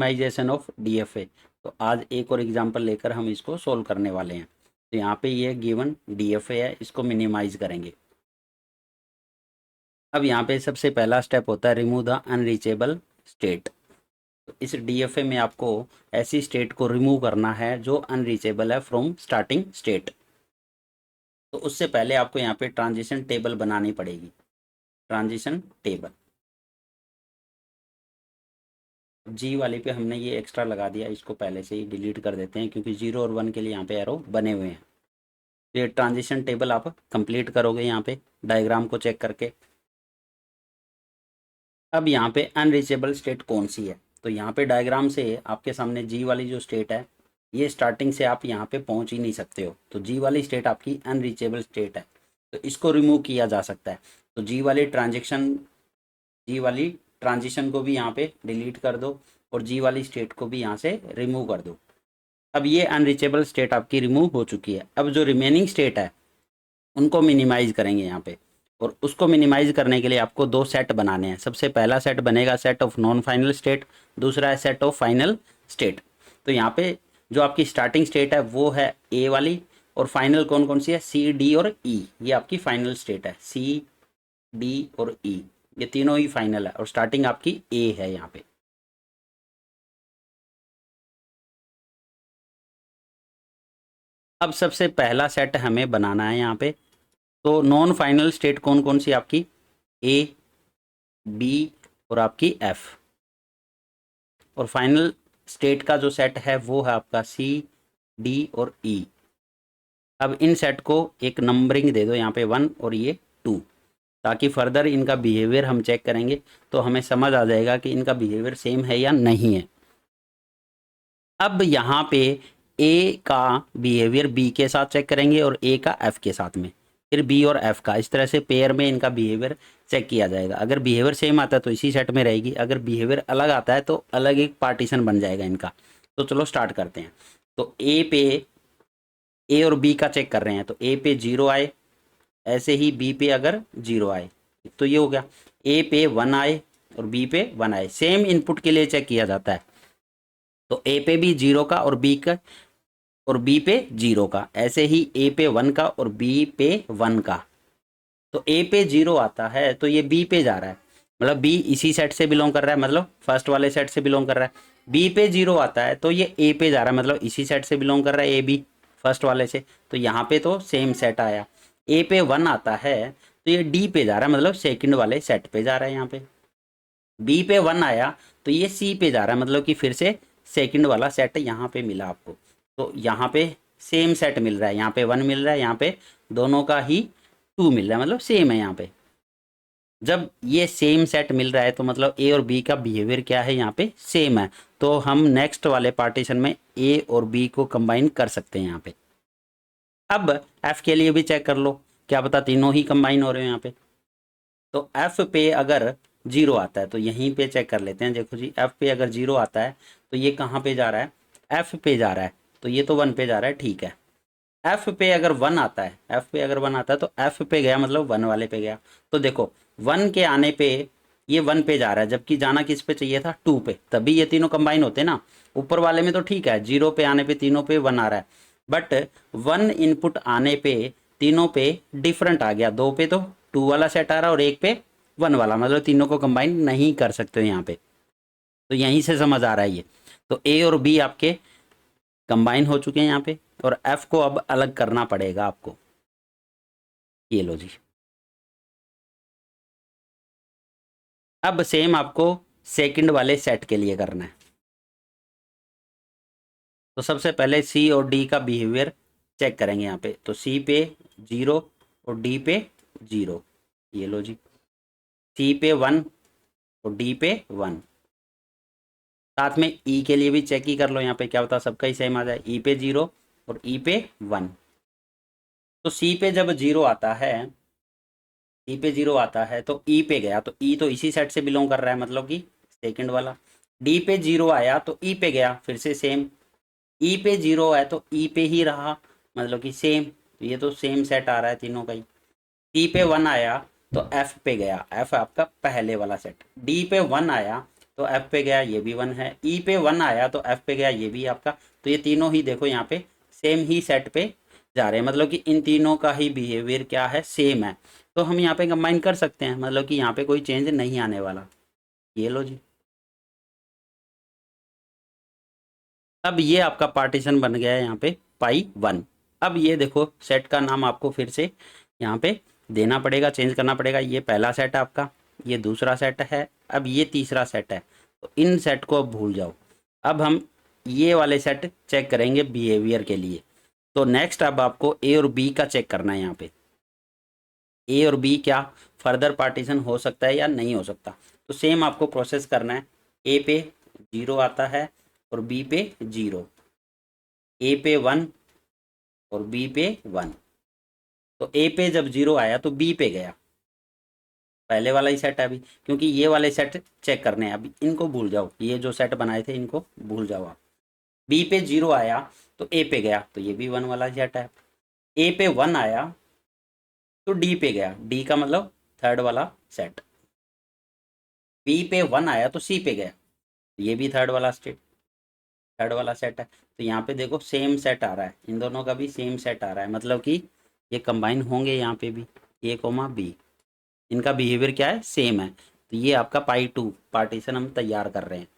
Minimisation of DFA. तो आज एक और एग्जांपल लेकर हम इसको सोल्व करने वाले हैं। तो यहाँ पे ये गिवन डीएफए है, इसको मिनिमाइज करेंगे। अब यहाँ पे सबसे पहला स्टेप होता है रिमूव द अनरीचेबल स्टेट। तो इस डीएफए में आपको ऐसी स्टेट को रिमूव करना है जो अनरीचेबल है फ्रॉम स्टार्टिंग स्टेट। तो उससे पहले आपको यहाँ पे ट्रांजिशन टेबल बनानी पड़ेगी। ट्रांजिशन टेबल जी वाले पे हमने ये एक्स्ट्रा लगा दिया, इसको पहले से ही डिलीट कर देते हैं क्योंकि 0 और 1 के लिए यहाँ पे एरो बने हुए हैं। तो ये ट्रांजिशन टेबल आप कंप्लीट करोगे यहाँ पे डायग्राम को चेक करके। अब यहाँ पे अनरीचेबल स्टेट कौन सी है, तो यहाँ पे डायग्राम से आपके सामने जी वाली जो स्टेट है, ये स्टार्टिंग से आप यहाँ पे पहुँच ही नहीं सकते हो, तो जी वाली स्टेट आपकी अनरीचेबल स्टेट है। तो इसको रिमूव किया जा सकता है। तो जी वाली ट्रांजिशन को भी यहाँ पे डिलीट कर दो और जी वाली स्टेट को भी यहाँ से रिमूव कर दो। अब ये अनरीचेबल स्टेट आपकी रिमूव हो चुकी है। अब जो रिमेनिंग स्टेट है उनको मिनिमाइज करेंगे यहाँ पे, और उसको मिनिमाइज करने के लिए आपको दो सेट बनाने हैं। सबसे पहला सेट बनेगा set of non final state, दूसरा है सेट ऑफ फाइनल स्टेट। तो यहाँ पे जो आपकी स्टार्टिंग स्टेट है वो है ए वाली, और फाइनल कौन कौन सी है, सी डी और ई, ये आपकी फाइनल स्टेट है। सी डी और ई ये तीनों ही फाइनल है और स्टार्टिंग आपकी ए है यहाँ पे। अब सबसे पहला सेट हमें बनाना है यहाँ पे। तो नॉन फाइनल स्टेट कौन कौन सी आपकी, ए बी और आपकी एफ, और फाइनल स्टेट का जो सेट है वो है आपका सी डी और ई। अब इन सेट को एक नंबरिंग दे दो यहाँ पे 1 और ये 2, ताकि फर्दर इनका बिहेवियर हम चेक करेंगे तो हमें समझ आ जाएगा कि इनका बिहेवियर सेम है या नहीं है। अब यहाँ पे ए का बिहेवियर बी के साथ चेक करेंगे और ए का एफ के साथ में, फिर बी और एफ का, इस तरह से पेयर में इनका बिहेवियर चेक किया जाएगा। अगर बिहेवियर सेम आता है तो इसी सेट में रहेगी, अगर बिहेवियर अलग आता है तो अलग एक पार्टीशन बन जाएगा इनका। तो चलो स्टार्ट करते हैं। तो ए और बी का चेक कर रहे हैं, तो ए पे 0 आए, ऐसे ही बी पे अगर 0 आए तो ये हो गया। ए पे 1 आए और बी पे 1 आए, सेम इनपुट के लिए चेक किया जाता है। तो ए पे भी 0 का और बी पे 0 का, ऐसे ही ए पे 1 का और बी पे 1 का। तो ए पे 0 आता है तो ये बी पे जा रहा है, मतलब बी इसी सेट से बिलोंग कर रहा है, मतलब फर्स्ट वाले सेट से बिलोंग कर रहा है। बी पे 0 आता है तो ये ए पे जा रहा है, मतलब इसी सेट से बिलोंग कर रहा है, ए बी फर्स्ट वाले से। तो यहाँ पे तो सेम सेट आया। ए पे 1 आता है तो ये डी पे जा रहा है, मतलब सेकंड वाले सेट पे जा रहा है यहाँ पे। बी पे 1 आया तो ये सी पे जा रहा है, मतलब कि फिर से सेकंड वाला सेट यहाँ पे मिला आपको। तो यहाँ पे सेम सेट मिल रहा है, यहाँ पे 1 मिल रहा है, यहाँ पे दोनों का ही 2 मिल रहा है, मतलब सेम है यहाँ पे। जब ये सेम सेट मिल रहा है तो मतलब ए और बी का बिहेवियर क्या है, यहाँ पे सेम है। तो हम नेक्स्ट वाले पार्टीशन में ए और बी को कंबाइन कर सकते हैं यहाँ पे। अब एफ के लिए भी चेक कर लो, क्या पता तीनों ही कंबाइन हो रहे हैं यहाँ पे। तो एफ पे अगर 0 आता है तो यहीं पे चेक कर लेते हैं। देखो जी, एफ पे अगर 0 आता है तो ये कहाँ पे जा रहा है, एफ पे जा रहा है, तो ये तो 1 पे जा रहा है, ठीक है। एफ पे अगर 1 आता है, एफ पे अगर 1 आता है तो एफ पे गया, मतलब 1 वाले पे गया। तो देखो 1 के आने पे ये 1 पे जा रहा है, जबकि जाना किस पे चाहिए था, 2 पे, तभी ये तीनों कंबाइन होते ना। ऊपर वाले में तो ठीक है, 0 पे आने पे तीनों पे 1 आ रहा है, बट 1 इनपुट आने पे तीनों पे डिफरेंट आ गया। 2 पे तो 2 वाला सेट आ रहा है और 1 पे 1 वाला, मतलब तीनों को कंबाइन नहीं कर सकते हो यहाँ पे। तो यहीं से समझ आ रहा है ये। तो ए और बी आपके कंबाइन हो चुके हैं यहाँ पे, और एफ को अब अलग करना पड़ेगा आपको। ये लो जी। अब सेम आपको सेकंड वाले सेट के लिए करना है। तो सबसे पहले सी और डी का बिहेवियर चेक करेंगे यहाँ पे। तो सी पे 0 और डी पे 0, ये लो जी। सी पे 1 और डी पे 1। साथ में ई के लिए भी चेक ही कर लो यहाँ पे, क्या होता है सबका ही सेम आ जाए। ई पे 0 और ई पे 1। तो सी पे जब 0 आता है, ई पे 0 आता है तो ई पे गया, तो ई तो इसी सेट से बिलोंग कर रहा है, मतलब कि सेकंड वाला। डी पे 0 आया तो ई पे गया, फिर से सेम। ई पे 0 है तो ई पे ही रहा, मतलब कि सेम। तो ये तो सेम सेट आ रहा है तीनों का ही। सी पे 1 आया तो एफ पे गया, एफ आपका पहले वाला सेट। डी पे 1 आया तो एफ पे गया, ये भी 1 है। ई पे 1 आया तो एफ पे गया, ये भी आपका। तो ये तीनों ही देखो यहाँ पे सेम ही सेट पे जा रहे हैं, मतलब कि इन तीनों का ही बिहेवियर क्या है, सेम है। तो हम यहाँ पे कंबाइन कर सकते हैं, मतलब कि यहाँ पे कोई चेंज नहीं आने वाला। ये लो जी। अब ये आपका पार्टीशन बन गया है यहाँ पे पाई 1। अब ये देखो सेट का नाम आपको फिर से यहाँ पे देना पड़ेगा, चेंज करना पड़ेगा। ये पहला सेट है आपका, ये दूसरा सेट है, अब ये तीसरा सेट है। तो इन सेट को अब भूल जाओ। अब हम ये वाले सेट चेक करेंगे बिहेवियर के लिए। तो नेक्स्ट अब आपको ए और बी का चेक करना है यहाँ पे। ए और बी क्या फर्दर पार्टीशन हो सकता है या नहीं हो सकता। तो सेम आपको प्रोसेस करना है। ए पे 0 आता है और बी पे 0, ए पे 1 और बी पे 1। तो ए पे जब 0 आया तो बी पे गया, पहले वाला ही सेट है अभी, क्योंकि ये वाले सेट चेक करने हैं। अभी इनको भूल जाओ, ये जो सेट बनाए थे इनको भूल जाओ आप। बी पे 0 आया तो ए पे गया, तो ये भी 1 वाला सेट है। ए पे 1 आया तो डी पे गया, डी का मतलब थर्ड वाला सेट। बी पे 1 आया तो सी पे गया, ये भी थर्ड वाला सेट है। तो यहाँ पे देखो सेम सेट आ रहा है, इन दोनों का भी सेम सेट आ रहा है, मतलब कि ये कंबाइन होंगे यहाँ पे भी, ए कोमा बी, इनका बिहेवियर क्या है, सेम है। तो ये आपका पाई 2 पार्टीशन हम तैयार कर रहे हैं।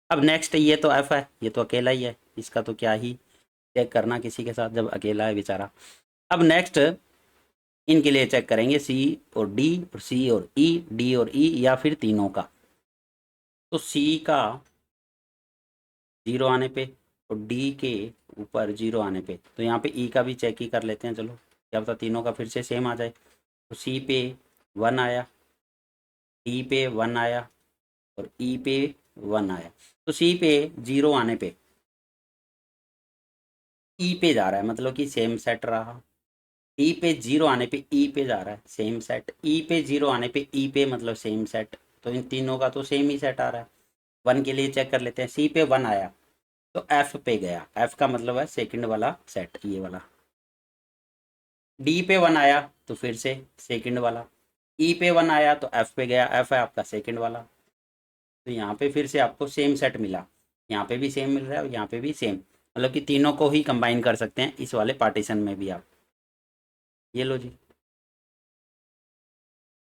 अब नेक्स्ट ये तो एफ है, ये तो अकेला ही है, इसका तो क्या ही चेक करना किसी के साथ जब अकेला है बेचारा। अब नेक्स्ट इनके लिए चेक करेंगे सी और डी और सी और ई, डी और ई या फिर तीनों का। तो सी का 0 आने पे और डी के ऊपर 0 आने पे, तो यहाँ पे ई का भी चेक ही कर लेते हैं, चलो क्या पता तीनों का फिर से सेम आ जाए। तो सी पे 1 आया, डी पे 1 आया और ई पे 1 आया। तो सी पे 0 आने पे ई पे जा रहा है, मतलब कि सेम सेट रहा। ई पे 0 आने पे ई पे जा रहा है, सेम सेट। ई पे 0 आने पे ई पे, मतलब सेम सेट। तो इन तीनों का तो सेम ही सेट आ रहा है। 1 के लिए चेक कर लेते हैं। सी पे 1 आया तो एफ पे गया, एफ का मतलब है सेकंड वाला सेट, ये वाला। डी पे 1 आया तो फिर से सेकंड वाला। ई पे 1 आया तो एफ पे गया, एफ है आपका सेकंड वाला। तो यहाँ पे फिर से आपको सेम सेट मिला, यहाँ पे भी सेम मिल रहा है और यहाँ पे भी सेम, मतलब कि तीनों को ही कंबाइन कर सकते हैं इस वाले पार्टीशन में भी आप। ये लो जी।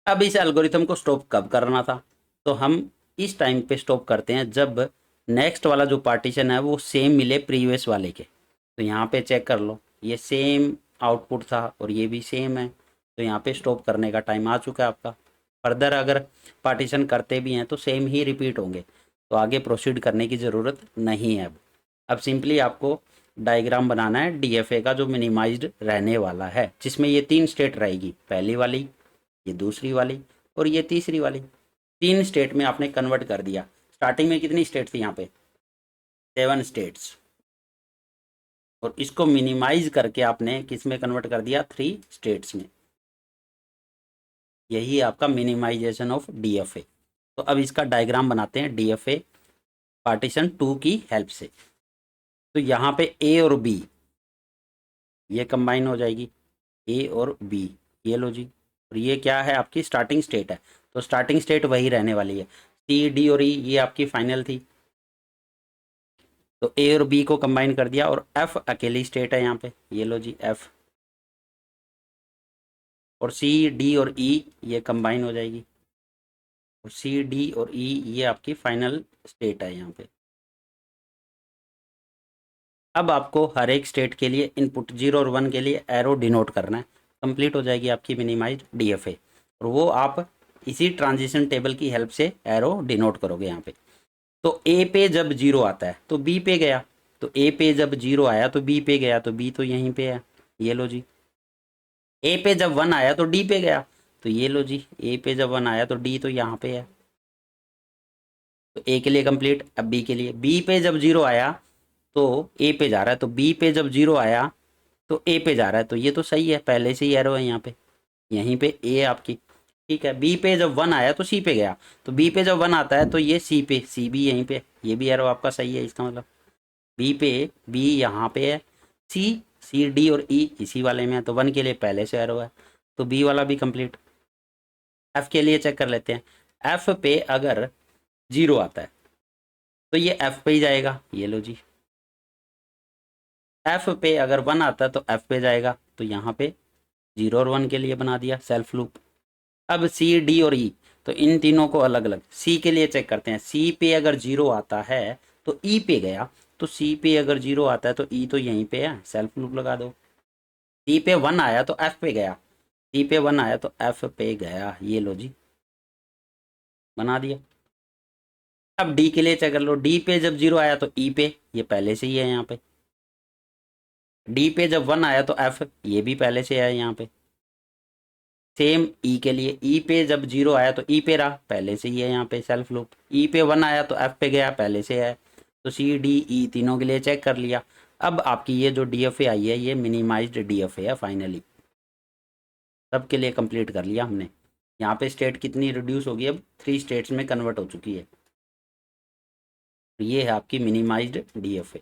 अब इस एल्गोरिथम को स्टॉप कब करना था, तो हम इस टाइम पे स्टॉप करते हैं जब नेक्स्ट वाला जो पार्टीशन है वो सेम मिले प्रीवियस वाले के। तो यहाँ पे चेक कर लो, ये सेम आउटपुट था और ये भी सेम है। तो यहाँ पे स्टॉप करने का टाइम आ चुका है आपका। फर्दर अगर पार्टीशन करते भी हैं तो सेम ही रिपीट होंगे, तो आगे प्रोसीड करने की ज़रूरत नहीं है। अब सिंपली आपको डायग्राम बनाना है डीएफए का जो मिनिमाइज्ड रहने वाला है, जिसमें ये 3 स्टेट रहेगी, पहली वाली, ये दूसरी वाली और ये तीसरी वाली। 3 स्टेट में आपने कन्वर्ट कर दिया। स्टार्टिंग में कितनी स्टेट थी यहाँ पे, 7 स्टेट्स, और इसको मिनिमाइज करके आपने किस में कन्वर्ट कर दिया, 3 स्टेट्स में। यही आपका मिनिमाइजेशन ऑफ डीएफए। तो अब इसका डायग्राम बनाते हैं डीएफए पार्टीशन 2 की हेल्प से। तो यहाँ पे ए और बी ये कंबाइन हो जाएगी, ए और बी, ये लो जी। और ये क्या है, आपकी स्टार्टिंग स्टेट है, तो स्टार्टिंग स्टेट वही रहने वाली है। सी डी और ई ये आपकी फाइनल थी, तो ए और बी को कंबाइन कर दिया और एफ अकेली स्टेट है यहाँ पे, ये लो जी एफ। और सी डी और ई ये कंबाइन हो जाएगी, और सी डी और ई ये आपकी फाइनल स्टेट है यहाँ पे। अब आपको हर एक स्टेट के लिए इनपुट 0 और 1 के लिए एरो डिनोट करना है। कंप्लीट हो जाएगी आपकी मिनिमाइज डीएफए, और वो आप इसी ट्रांजिशन टेबल की हेल्प से एरो डिनोट करोगे यहाँ पे। तो ए पे जब 0 आता है तो बी पे गया, तो ए पे जब 0 आया तो बी पे गया, तो बी तो यहीं पे है, ये लो जी। ए पे जब 1 आया तो डी पे गया, तो ये लो जी, ए पे जब 1 आया तो डी तो यहाँ पे है। तो ए के लिए कंप्लीट। अब बी के लिए, बी पे जब 0 आया तो ए पे जा रहा है, तो बी पे जब 0 आया तो ए पे जा रहा है, तो ये तो सही है, पहले से ही एरो है यहाँ पे, यहीं पे ए आपकी, ठीक है। बी पे जब 1 आया तो सी पे गया, तो बी पे जब 1 आता है तो ये सी पे, सी भी यहीं पे, ये भी एरो आपका सही है, इसका मतलब बी पे, बी यहाँ पे है, सी सी डी और ई इसी वाले में है, तो 1 के लिए पहले से एरो है, तो बी वाला भी कंप्लीट। एफ के लिए चेक कर लेते हैं। एफ पे अगर 0 आता है तो ये F पे ही जाएगा। ये लो जी, F पे अगर 1 आता है तो F पे जाएगा, तो यहाँ पे 0 और 1 के लिए बना दिया सेल्फ लूप। अब C, D और E, तो इन तीनों को अलग अलग, C के लिए चेक करते हैं। C पे अगर 0 आता है तो E पे गया, तो C पे अगर 0 आता है तो E तो यहीं पे है, सेल्फ लूप लगा दो। C पे 1 आया तो F पे गया, C पे 1 आया तो F पे गया। ये लो जी, बना दिया। अब D के लिए चेक कर लो, D पे जब 0 आया तो E पे, ये पहले से ही है यहाँ पे। D पे जब 1 आया तो F, ये भी पहले से है यहाँ पे। सेम E के लिए, E पे जब 0 आया तो E पे रहा, पहले से ही है यहाँ पे सेल्फ लूप। E पे 1 आया तो F पे गया, पहले से है। तो C, D, E तीनों के लिए चेक कर लिया। अब आपकी ये जो DFA आई है ये मिनिमाइज्ड DFA है फाइनली। सबके लिए कंप्लीट कर लिया हमने। यहाँ पे स्टेट कितनी रिड्यूस होगी, अब 3 स्टेट्स में कन्वर्ट हो चुकी है। ये है आपकी मिनिमाइज्ड DFA।